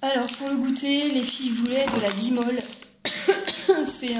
Alors pour le goûter, les filles voulaient de la guimole. C'est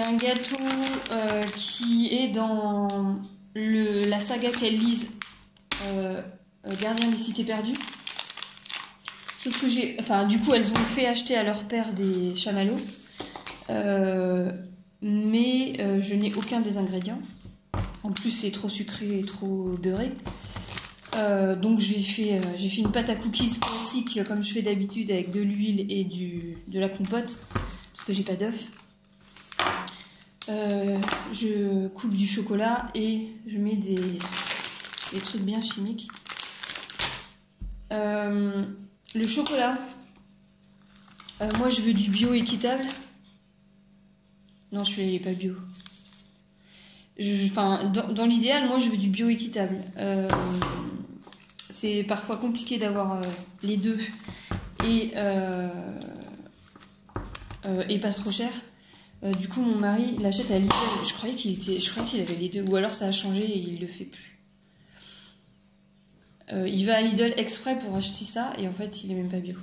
un gâteau qui est dans la saga qu'elles lisent, Gardien des cités perdues. Sauf que du coup elles ont fait acheter à leur père des chamallows, mais je n'ai aucun des ingrédients. En plus c'est trop sucré et trop beurré. Donc j'ai fait une pâte à cookies classique comme je fais d'habitude avec de l'huile et de la compote parce que j'ai pas d'œuf. Je coupe du chocolat et je mets des trucs bien chimiques. Le chocolat, moi je veux du bio équitable. Non, celui-là il est pas bio. Dans l'idéal, moi je veux du bio équitable. C'est parfois compliqué d'avoir les deux et pas trop cher. Du coup, mon mari l'achète à Lidl. Je croyais qu'il avait les deux, ou alors ça a changé et il le fait plus. Il va à Lidl exprès pour acheter ça et en fait, il est même pas bio.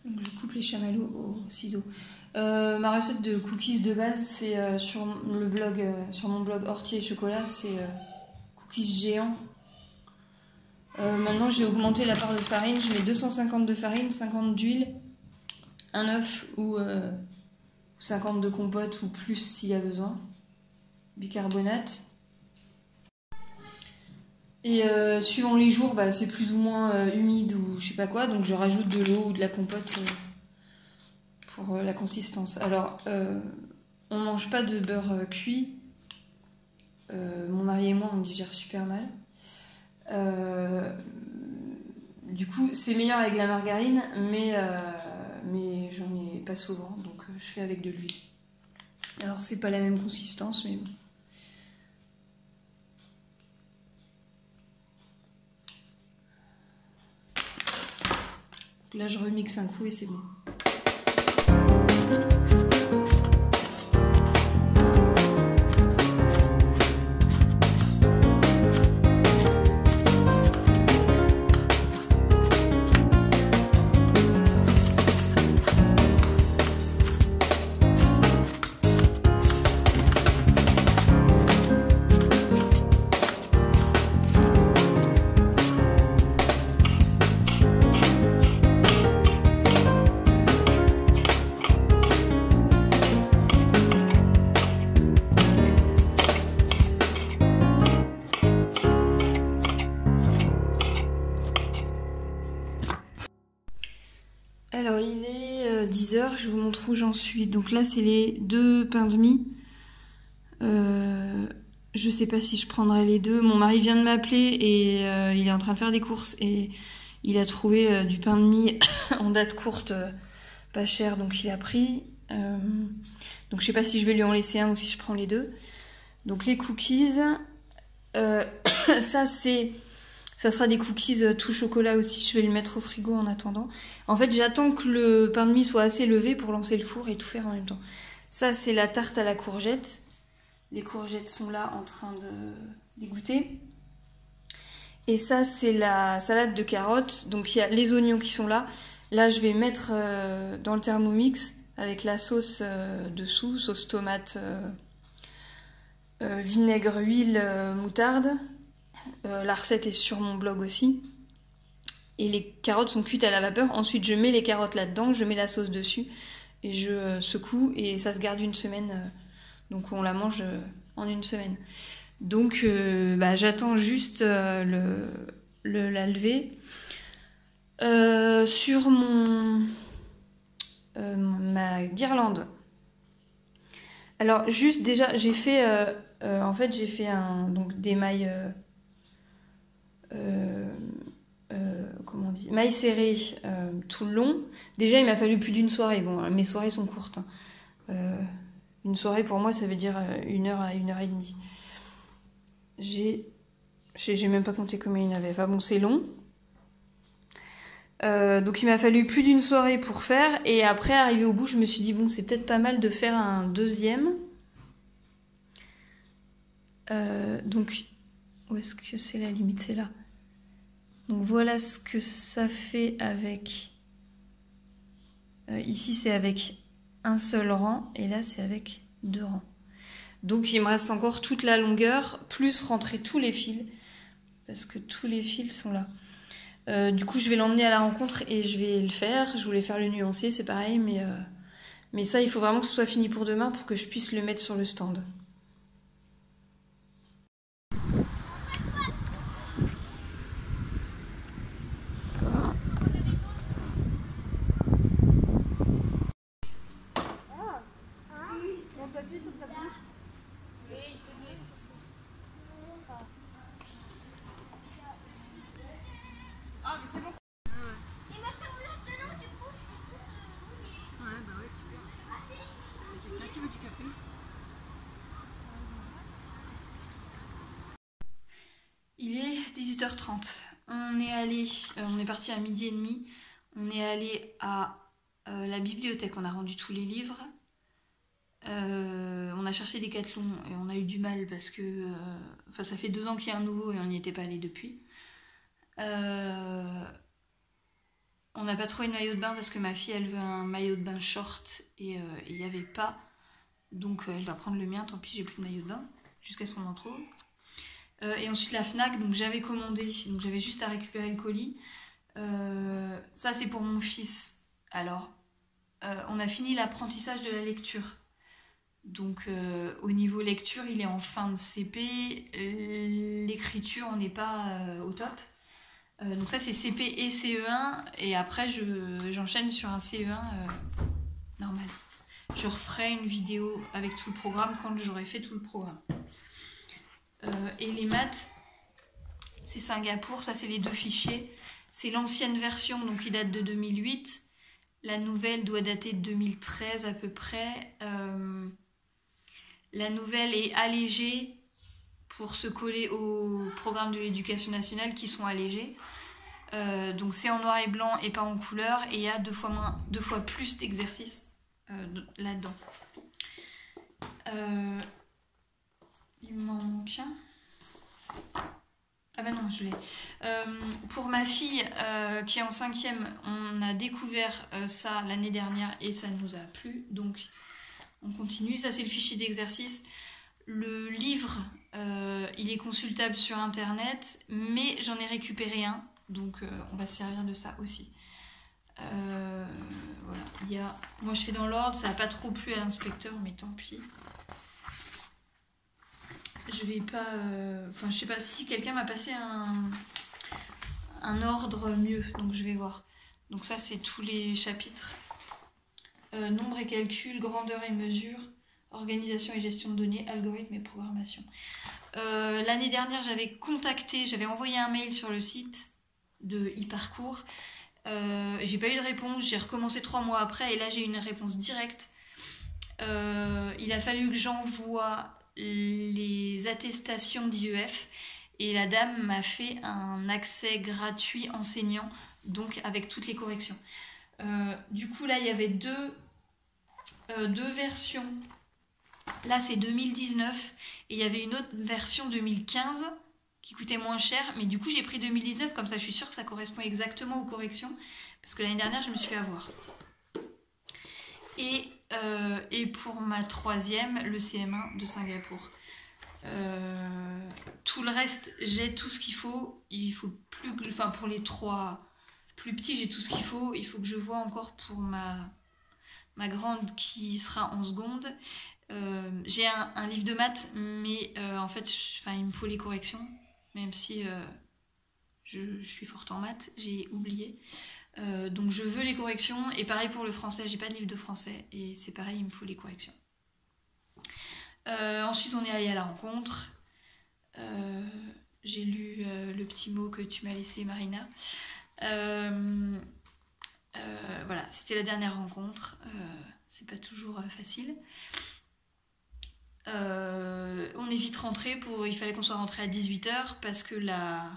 Donc, je coupe les chamallows au ciseau. Ma recette de cookies de base, c'est sur mon blog Ortie et Chocolat, c'est cookies géants. Maintenant j'ai augmenté la part de farine, je mets 250 de farine, 50 d'huile, un œuf ou 50 de compote ou plus s'il y a besoin, bicarbonate. Et suivant les jours, c'est plus ou moins humide ou je sais pas quoi, donc je rajoute de l'eau ou de la compote pour la consistance. Alors, on mange pas de beurre cuit. Mon mari et moi, on digère super mal. Du coup, c'est meilleur avec la margarine, mais j'en ai pas souvent, donc je fais avec de l'huile. Alors, c'est pas la même consistance, mais bon. Là, je remixe un coup et c'est bon. Alors il est 10h, je vous montre où j'en suis. Donc là c'est les 2 pains de mie. Je sais pas si je prendrai les deux. Mon mari vient de m'appeler et il est en train de faire des courses et il a trouvé du pain de mie en date courte, pas cher, donc il a pris. Donc je sais pas si je vais lui en laisser un ou si je prends les deux. Donc les cookies, ça sera des cookies tout chocolat aussi, je vais le mettre au frigo en attendant. En fait, j'attends que le pain de mie soit assez levé pour lancer le four et tout faire en même temps. Ça, c'est la tarte à la courgette. Les courgettes sont là en train d'égoutter. Et ça, c'est la salade de carottes. Donc, il y a les oignons qui sont là. Là, je vais mettre dans le Thermomix avec la sauce dessous, sauce tomate, vinaigre, huile, moutarde. La recette est sur mon blog aussi. Et les carottes sont cuites à la vapeur. Ensuite, je mets les carottes là-dedans, je mets la sauce dessus et je secoue et ça se garde une semaine. Donc on la mange en une semaine. Donc j'attends juste la lever. Sur ma guirlande. Alors juste déjà, j'ai fait donc des mailles. Comment on dit, mailles serrées tout le long. Déjà il m'a fallu plus d'une soirée. Bon, mes soirées sont courtes. Une soirée pour moi ça veut dire 1 heure à 1h30. J'ai même pas compté combien il y en avait. Enfin bon, c'est long. Donc il m'a fallu plus d'une soirée pour faire. Et après, arrivé au bout, je me suis dit bon, c'est peut-être pas mal de faire un deuxième. Donc Où est-ce que c'est la limite? C'est là. Donc voilà ce que ça fait avec... ici c'est avec un seul rang et là c'est avec 2 rangs. Donc il me reste encore toute la longueur, plus rentrer tous les fils, parce que tous les fils sont là. Du coup je vais l'emmener à la rencontre et je vais le faire. Je voulais faire le nuancier, c'est pareil, mais ça il faut vraiment que ce soit fini pour demain pour que je puisse le mettre sur le stand. Il est 18h30. On est parti à 12h30. On est allé à la bibliothèque. On a rendu tous les livres. On a cherché Decathlon et on a eu du mal parce que ça fait 2 ans qu'il y a un nouveau et on n'y était pas allé depuis. On n'a pas trouvé de maillot de bain parce que ma fille elle veut un maillot de bain short et il n'y avait pas. Donc elle va prendre le mien, tant pis j'ai plus de maillot de bain jusqu'à ce qu'on en trouve. Et ensuite la Fnac, donc j'avais commandé, donc j'avais juste à récupérer le colis. Ça c'est pour mon fils. Alors, on a fini l'apprentissage de la lecture. Donc au niveau lecture, il est en fin de CP. L'écriture, on n'est pas au top. Donc ça c'est CP et CE1. Et après j'enchaîne sur un CE1 normal. Je referai une vidéo avec tout le programme quand j'aurai fait tout le programme. Et les maths, c'est Singapour, ça c'est les 2 fichiers. C'est l'ancienne version, donc il date de 2008. La nouvelle doit dater de 2013 à peu près. La nouvelle est allégée pour se coller au programme de l'éducation nationale qui sont allégés. Donc c'est en noir et blanc et pas en couleur. Et il y a 2 fois plus d'exercices là-dedans. Il m'en manque un. Ah bah non, je l'ai. Pour ma fille qui est en 5e, on a découvert ça l'année dernière et ça nous a plu. Donc on continue. Ça c'est le fichier d'exercice. Le livre, il est consultable sur internet, mais j'en ai récupéré un. Donc on va se servir de ça aussi. Voilà. Moi je fais dans l'ordre, ça n'a pas trop plu à l'inspecteur, mais tant pis. Je vais pas... je sais pas si quelqu'un m'a passé un ordre mieux, donc je vais voir. Donc ça, c'est tous les chapitres. Nombre et calcul, grandeur et mesure, organisation et gestion de données, algorithme et programmation. L'année dernière, j'avais envoyé un mail sur le site de e-parcours. J'ai pas eu de réponse, j'ai recommencé 3 mois après et là j'ai eu une réponse directe. Il a fallu que j'envoie les attestations d'IEF et la dame m'a fait un accès gratuit enseignant, donc avec toutes les corrections. Du coup là il y avait deux versions. Là c'est 2019 et il y avait une autre version 2015 qui coûtait moins cher, mais du coup j'ai pris 2019, comme ça je suis sûre que ça correspond exactement aux corrections, parce que l'année dernière je me suis fait avoir. Et pour ma 3e, le CM1 de Singapour. Tout le reste, j'ai tout ce qu'il faut. Il faut plus, pour les 3 plus petits, j'ai tout ce qu'il faut. Il faut que je vois encore pour ma grande qui sera en seconde. J'ai un livre de maths, mais en fait, il me faut les corrections, même si je suis forte en maths, j'ai oublié. Donc je veux les corrections, et pareil pour le français, j'ai pas de livre de français et c'est pareil, il me faut les corrections. Ensuite on est allé à la rencontre, j'ai lu le petit mot que tu m'as laissé, Marina. Voilà, c'était la dernière rencontre, c'est pas toujours facile. On est vite rentré, il fallait qu'on soit rentré à 18h parce que la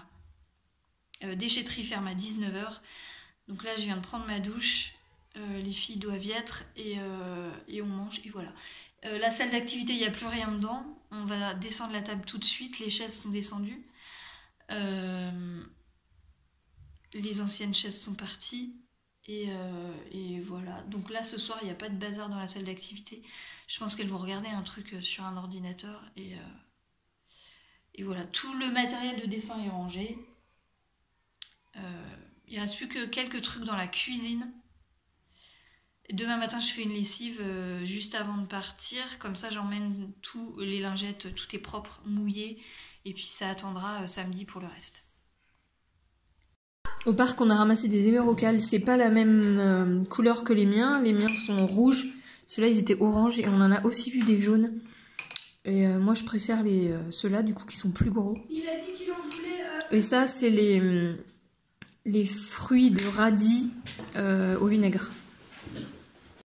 déchetterie ferme à 19h. Donc là je viens de prendre ma douche, les filles doivent y être et on mange et voilà. La salle d'activité, il n'y a plus rien dedans, on va descendre la table tout de suite, les chaises sont descendues. Les anciennes chaises sont parties. Et voilà. Donc là, ce soir, il n'y a pas de bazar dans la salle d'activité. Je pense qu'elles vont regarder un truc sur un ordinateur. Et voilà. Tout le matériel de dessin est rangé. Il ne reste plus que quelques trucs dans la cuisine. Demain matin, je fais une lessive juste avant de partir. Comme ça, j'emmène tous les lingettes, tout est propre, mouillé. Et puis ça attendra samedi pour le reste. Au parc, on a ramassé des émeraucales. C'est pas la même couleur que les miens. Les miens sont rouges. Ceux-là, ils étaient oranges. Et on en a aussi vu des jaunes. Et moi, je préfère ceux-là, du coup, qui sont plus gros. Il a dit qu'il en voulait... Et ça, c'est les fruits de radis au vinaigre.